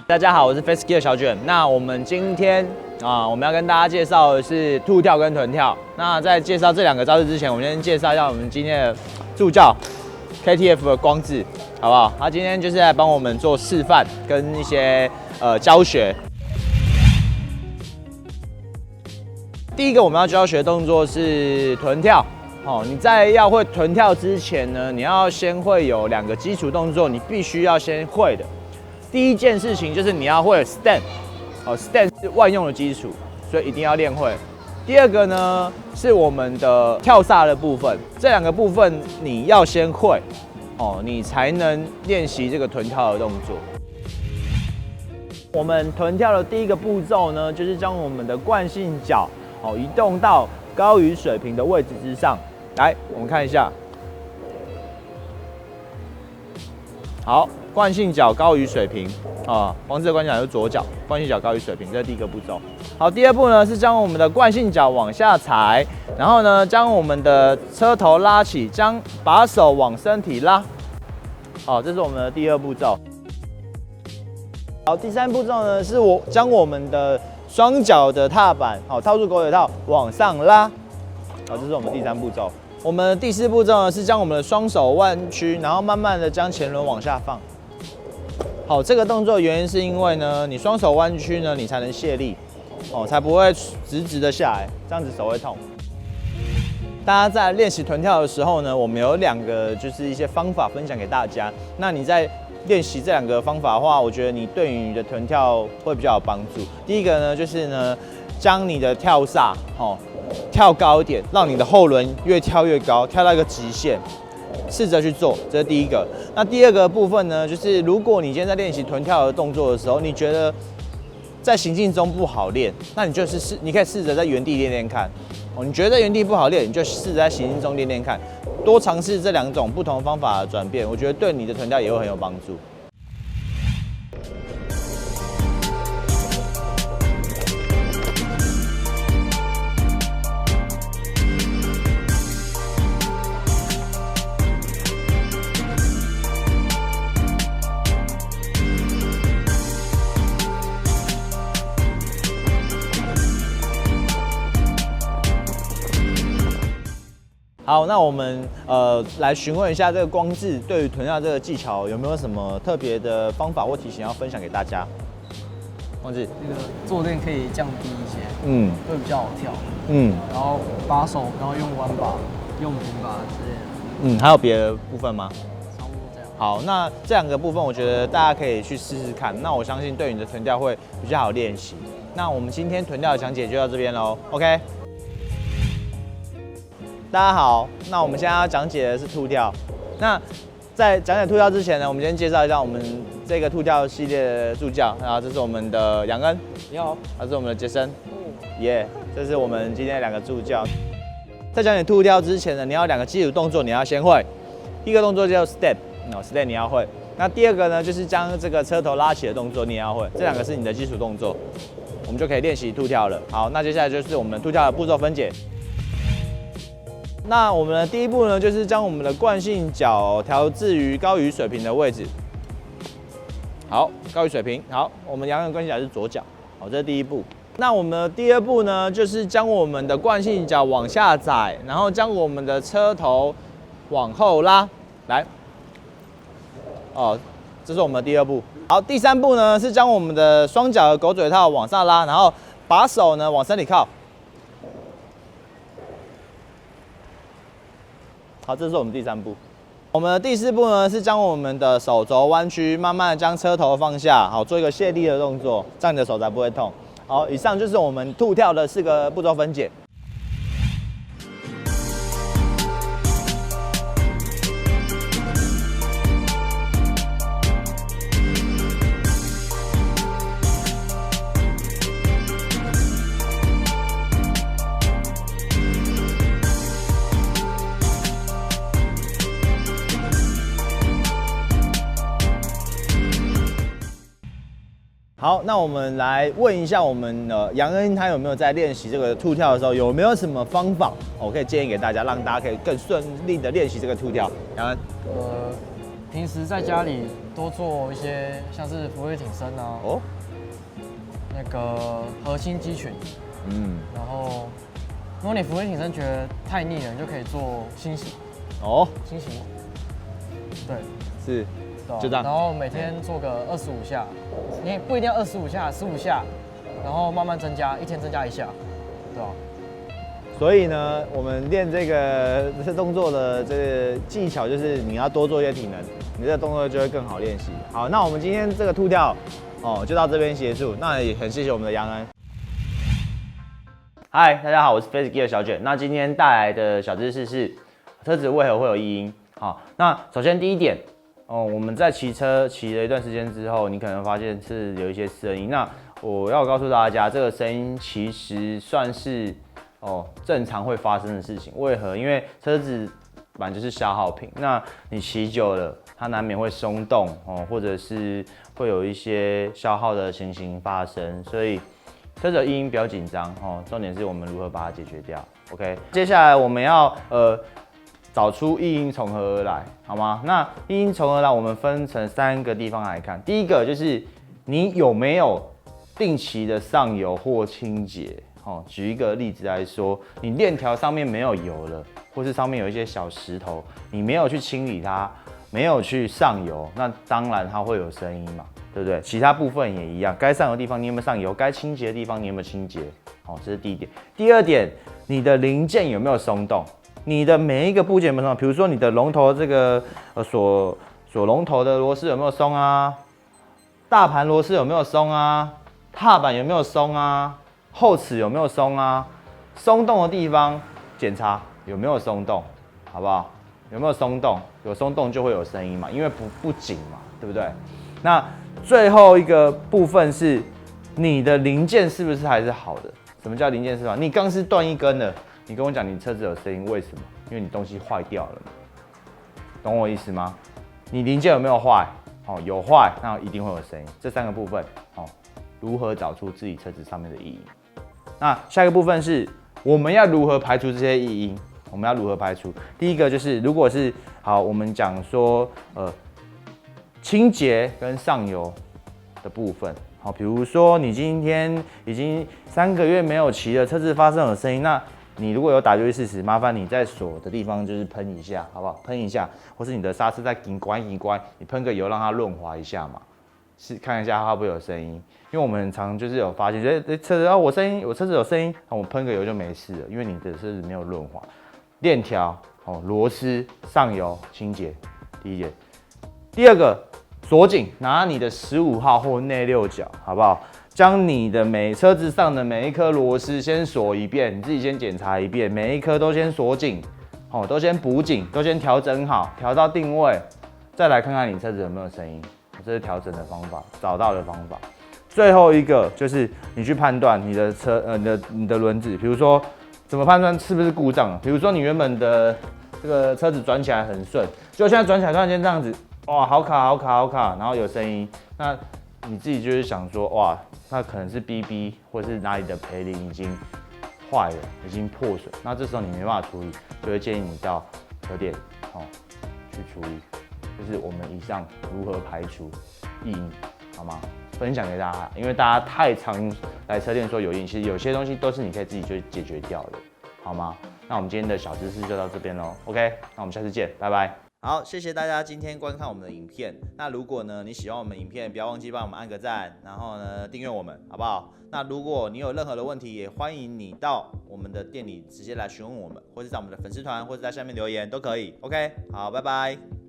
大家好，我是 Face Gear 小卷。那我们今天我们要跟大家介绍的是兔跳跟臀跳。那在介绍这两个招式之前，我们先介绍一下我们今天的助教 KTF 的光志，好不好？他今天就是来帮我们做示范跟一些教学。第一个我们要教学的动作是臀跳。你在要会臀跳之前呢，你要先会有2个基础动作，你必须要先会的。第一件事情就是你要会 stand，stand 是万用的基础，所以一定要练会。第二个呢是我们的跳飒的部分，这2个部分你要先会，你才能练习这个臀跳的动作。我们臀跳的第一个步骤呢，就是将我们的惯性脚移动到高于水平的位置之上。来，我们看一下。好，惯性脚高于水平光志的惯性脚是左脚，惯性脚高于水平，这是第一个步骤。好，第二步呢是将我们的惯性脚往下踩，然后呢将我们的车头拉起，将把手往身体拉。好，这是我们的第2步骤。好，第3步骤呢是将我们的双脚的踏板套住狗腿套往上拉。好，这是我们第3步骤。我们第4步骤呢是将我们的双手弯曲，然后慢慢的将前轮往下放。好，这个动作原因是因为呢，你双手弯曲呢，你才能卸力，才不会直直的下来，这样子手会痛。大家在练习臀跳的时候呢，我们有2个就是一些方法分享给大家。那你在练习这2个方法的话，我觉得你对于你的臀跳会比较有帮助。第一个呢，就是呢，将你的跳飒跳高一点，让你的后轮越跳越高，跳到一个极限，试着去做，这是第一个。那第2个部分呢，就是如果你今天在练习臀跳的动作的时候，你觉得在行进中不好练，那你可以试着在原地练练看。你觉得在原地不好练，你就试着在行进中练练看，多尝试这2种不同方法的转变，我觉得对你的臀跳也会很有帮助。好，那我们来询问一下这个光志对于臀跳这个技巧有没有什么特别的方法或提醒要分享给大家？光志，那个坐垫可以降低一些，会比较好跳，然后把手，然后用弯把、用平把之类的，还有别的部分吗？差不多这样。好，那这2个部分我觉得大家可以去试试看，那我相信对你的臀跳会比较好练习。那我们今天臀跳的讲解就到这边喽 ，OK？大家好，那我们现在要讲解的是兔跳。那在讲解兔跳之前呢，我们先介绍一下我们这个兔跳系列的助教。然后这是我们的杨恩，你好，他是我们的杰森，耶，这是我们今天的2个助教。在讲解兔跳之前呢，你要2个基础动作你要先会。第一个动作叫 step，step 你要会。那第2个呢，就是将这个车头拉起的动作你也要会。这2个是你的基础动作，我们就可以练习兔跳了。好，那接下来就是我们兔跳的步骤分解。那我们的第一步呢，就是将我们的惯性脚调至于高于水平的位置。好，高于水平。好，我们仰仰惯性脚是左脚。好，这是第一步。那我们的第2步呢，就是将我们的惯性脚往下载，然后将我们的车头往后拉。来，这是我们的第2步。好，第3步呢，是将我们的双脚的狗嘴套往上拉，然后把手呢往身体靠。好，这是我们第3步。我们的第4步呢，是将我们的手肘弯曲，慢慢的将车头放下，好，做一个卸力的动作，这样你的手才不会痛。好，以上就是我们兔跳的4个步骤分解。好，那我们来问一下我们杨恩，他有没有在练习这个兔跳的时候，有没有什么方法我可以建议给大家，让大家可以更顺利的练习这个兔跳？杨恩，平时在家里多做一些像是俯卧挺身啊，那个核心肌群，然后如果你俯卧挺身觉得太腻了，你就可以做心型，心型，对，是，就这样，然后每天做个25下，你不一定要25下，15下，然后慢慢增加，一天增加1下，对吧？所以呢，我们练这个动作的这个技巧就是你要多做一些体能，你这个动作就会更好练习。好，那我们今天这个兔跳就到这边结束。那也很谢谢我们的杨恩。嗨，大家好，我是 Face Gear 小卷。那今天带来的小知识是车子为何会有异音？好，那首先第一点，我们在骑车骑了一段时间之后，你可能发现是有一些声音。那我要告诉大家，这个声音其实算是正常会发生的事情。为何？因为车子本来就是消耗品，那你骑久了，它难免会松动或者是会有一些消耗的情形发生，所以车子的异音不要紧张重点是我们如何把它解决掉。OK， 接下来我们要找出异音从何而来，好吗？那异音从何而来，我们分成3个地方来看。第一个就是你有没有定期的上油或清洁。举一个例子来说，你链条上面没有油了，或是上面有一些小石头，你没有去清理它，没有去上油，那当然它会有声音嘛，对不对？其他部分也一样，该上油的地方你有没有上油？该清洁的地方你有没有清洁？这是第一点。第二点，你的零件有没有松动？你的每一个部件有没有松动？比如说你的龙头这个锁龙头的螺丝有没有松啊？大盘螺丝有没有松啊？踏板有没有松啊？后齿有没有松啊？松动的地方检查有没有松动，好不好？有没有松动？有松动就会有声音嘛，因为不紧嘛，对不对？那最后一个部分是你的零件是不是还是好的？什么叫零件是好？你钢丝断一根了，你跟我讲你车子有声音，为什么？因为你东西坏掉了嘛，懂我意思吗？你零件有没有坏？有坏，那一定会有声音。这3个部分如何找出自己车子上面的异音？那下一个部分是我们要如何排除这些异音？我们要如何排除？第一个就是，如果是好，我们讲说清洁跟上油的部分，比如说你今天已经3个月没有骑了，车子发生有声音，那你如果有打91140，麻烦你在锁的地方就是喷一下，好不好？喷一下，或是你的刹车再紧关，你喷个油让它润滑一下嘛。是看一下它会不会有声音，因为我们很常就是有发现，车子我车子有声音，我喷个油就没事了，因为你的车子没有润滑。链条螺丝上油清洁，第一点。第二个，锁紧，拿你的15号或内6角，好不好？将你的车子上的每一颗螺丝先锁一遍，你自己先检查一遍，每一颗都先锁紧，都先补紧，都先调整好，调到定位，再来看看你车子有没有声音。这是调整的方法，找到的方法。最后一个就是你去判断你的你的轮子，比如说怎么判断是不是故障了？比如说你原本的这个车子转起来很顺，就现在转起来突然间这样子，哇，好卡，然后有声音，那你自己就是想说，哇，那可能是 BB 或是哪里的培林已经坏了，已经破损，那这时候你没办法处理，就会建议你到车店去处理。就是我们以上如何排除异音，好吗？分享给大家，因为大家太常来车店说有异音，其实有些东西都是你可以自己就解决掉的，好吗？那我们今天的小知识就到这边咯 OK， 那我们下次见，拜拜。好，谢谢大家今天观看我们的影片。那如果呢你喜欢我们影片，不要忘记帮我们按个赞，然后呢订阅我们，好不好？那如果你有任何的问题，也欢迎你到我们的店里直接来询问我们，或是在我们的粉丝团，或者在下面留言都可以。OK， 好，拜拜。